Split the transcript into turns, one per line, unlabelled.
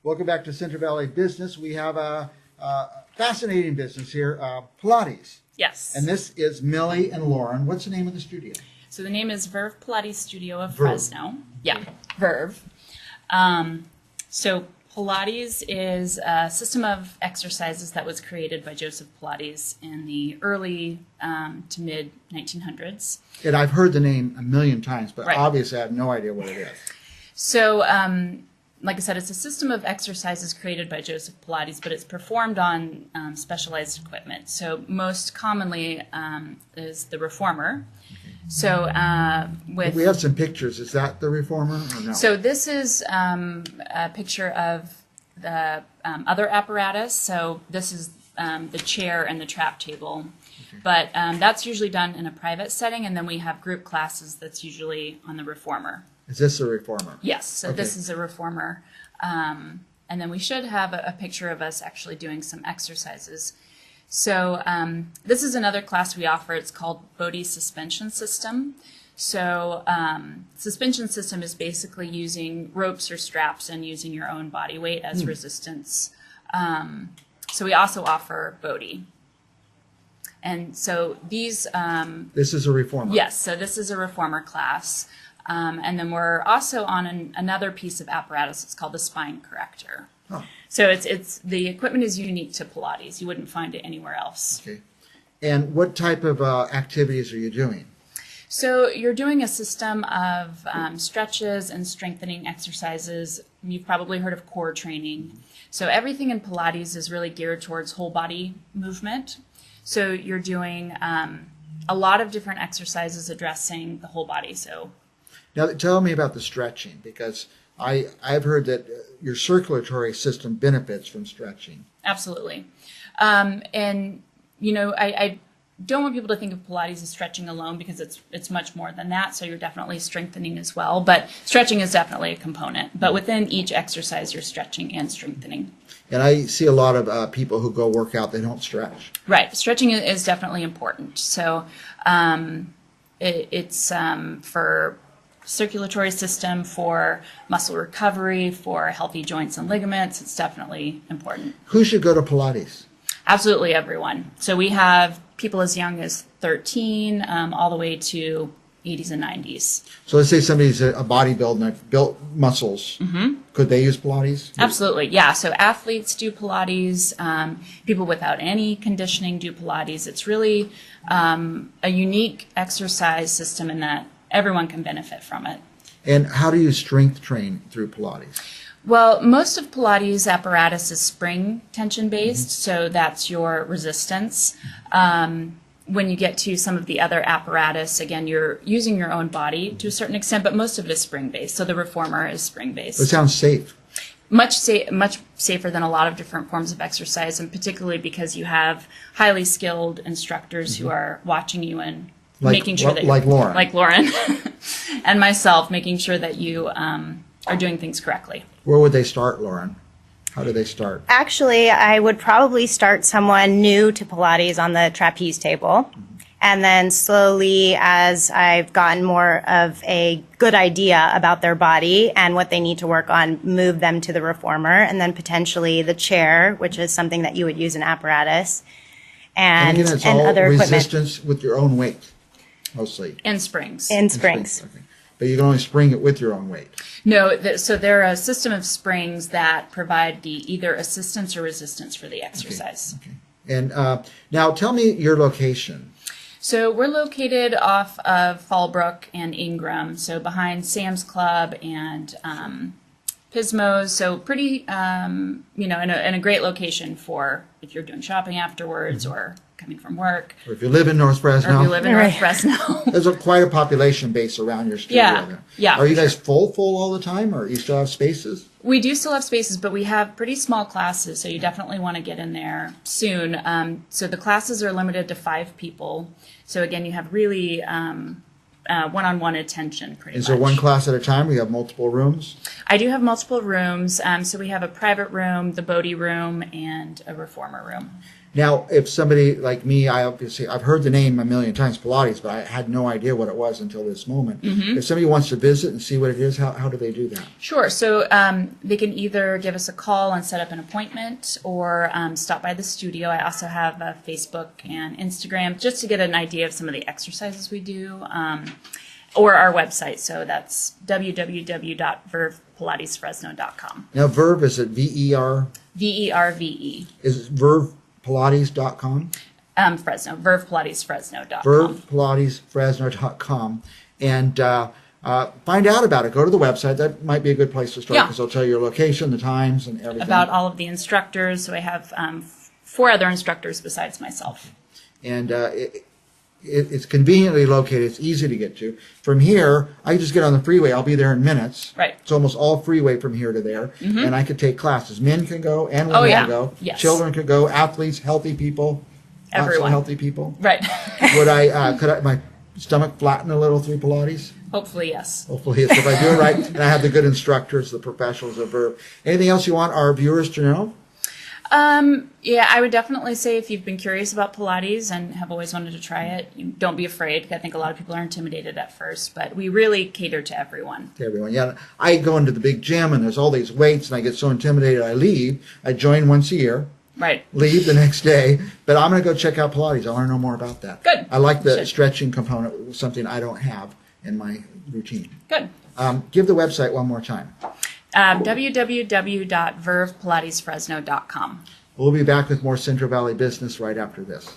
Welcome back to Central Valley Business. We have a fascinating business here, Pilates.
Yes.
And this is Millie and Lauren. What's the name of the studio?
So the name is Verve Pilates Studio of
Verve.
Fresno. Yeah, Verve. So Pilates is a system of exercises that was created by Joseph Pilates in the early to mid 1900s.
And I've heard the name a million times, but
Right.
obviously I have no idea what it is.
So, like I said, it's a system of exercises created by Joseph Pilates, but it's performed on specialized equipment. So most commonly is the reformer. So
We have some pictures. Is that the reformer or no?
So this is a picture of the other apparatus. So this is the chair and the trap table. Okay. But that's usually done in a private setting, and then we have group classes that's usually on the reformer.
Is this a reformer?
Yes, so
Okay.
this is a reformer. And then we should have a picture of us actually doing some exercises. So this is another class we offer. It's called Bode suspension system. So suspension system is basically using ropes or straps and using your own body weight as resistance. So we also offer Bode. And so these...
This is a reformer?
Yes, so this is a reformer class. And then we're also on another piece of apparatus. It's called the spine corrector.
Oh.
So it's the equipment is unique to Pilates. You wouldn't find it anywhere else.
Okay. And what type of activities are you doing?
So you're doing a system of stretches and strengthening exercises. You've probably heard of core training. So everything in Pilates is really geared towards whole body movement. So you're doing a lot of different exercises addressing the whole body. So
now tell me about the stretching, because I've heard that your circulatory system benefits from stretching.
Absolutely. And, you know, I don't want people to think of Pilates as stretching alone, because it's much more than that. So you're definitely strengthening as well. But stretching is definitely a component. But within each exercise, you're stretching and strengthening. And
I see a lot of people who go work out, they don't stretch.
Right. Stretching is definitely important. So it's for circulatory system, for muscle recovery, for healthy joints and ligaments. It's definitely important.
Who should go to Pilates?
Absolutely everyone. So we have people as young as 13 all the way to 80s and 90s.
So let's say somebody's a bodybuilder and they've built muscles. Mm-hmm. Could they use Pilates?
Absolutely, yeah. So athletes do Pilates. People without any conditioning do Pilates. It's really a unique exercise system in that everyone can benefit from it.
And how do you strength train through Pilates?
Well, most of Pilates apparatus is spring tension based, so that's your resistance. When you get to some of the other apparatus, again, you're using your own body to a certain extent, but most of it is spring based. So the reformer is spring based.
It sounds safe.
Much safer than a lot of different forms of exercise, and particularly because you have highly skilled instructors who are watching you and making sure that
like Lauren,
and myself, making sure that you are doing things correctly.
Where would they start, Lauren? How do they start?
Actually, I would probably start someone new to Pilates on the trapeze table. And then slowly, as I've gotten more of a good idea about their body and what they need to work on, move them to the reformer, and then potentially the chair, which is something that you would use in apparatus, and
again, it's all
other
resistance
equipment.
with your own weight, mostly.
And springs.
In springs.
Okay. But you can only spring it with your own weight.
No, so they're a system of springs that provide the either assistance or resistance for the exercise.
Okay. And now tell me your location.
So we're located off of Fallbrook and Ingram, so behind Sam's Club and Pismo's. So pretty, in a great location for if you're doing shopping afterwards or coming from work.
Or if you live in North Fresno.
Or if you live in North Fresno.
There's quite a population base around your studio.
Yeah.
Are you guys full all the time, or you still have spaces?
We do still have spaces, but we have pretty small classes, so you definitely want to get in there soon. So the classes are limited to 5 people. So again, you have really one-on-one attention pretty much.
Is there one class at a time, or you have multiple rooms?
I do have multiple rooms. So we have a private room, the Bode room, and a reformer room.
Now, if somebody like me, I've heard the name a million times, Pilates, but I had no idea what it was until this moment. If somebody wants to visit and see what it is, how do they do that?
Sure. So they can either give us a call and set up an appointment or stop by the studio. I also have Facebook and Instagram just to get an idea of some of the exercises we do, or our website. So that's www.vervepilatesfresno.com.
Now, Verve, is it V-E-R?
VERVE.
Is it vervepilates.com?
Fresno. VervePilatesFresno.com.
VervePilatesFresno.com. And find out about it. Go to the website. That might be a good place to start because they'll tell you your location, the times, and everything.
About all of the instructors. So I have 4 other instructors besides myself.
And it's conveniently located. It's easy to get to. From here, I just get on the freeway. I'll be there in minutes.
Right.
It's almost all freeway from here to there. And I could take classes. Men can go and women can go.
Yes.
Children can go. Athletes, healthy people.
Everyone.
Not so healthy people.
Right.
Could my stomach flatten a little through Pilates?
Hopefully, yes.
Hopefully, if I do it right, and I have the good instructors, the professionals of Verve. Anything else you want our viewers to know?
Yeah, I would definitely say if you've been curious about Pilates and have always wanted to try it, don't be afraid. I think a lot of people are intimidated at first, but we really cater to everyone.
To everyone, yeah. I go into the big gym and there's all these weights and I get so intimidated I leave. I join once a year.
Right.
Leave the next day, but I'm going to go check out Pilates. I want to know more about that.
Good.
I like the stretching component, something I don't have in my routine.
Good.
Give the website one more time.
www.vervepilatesfresno.com.
We'll be back with more Central Valley business right after this.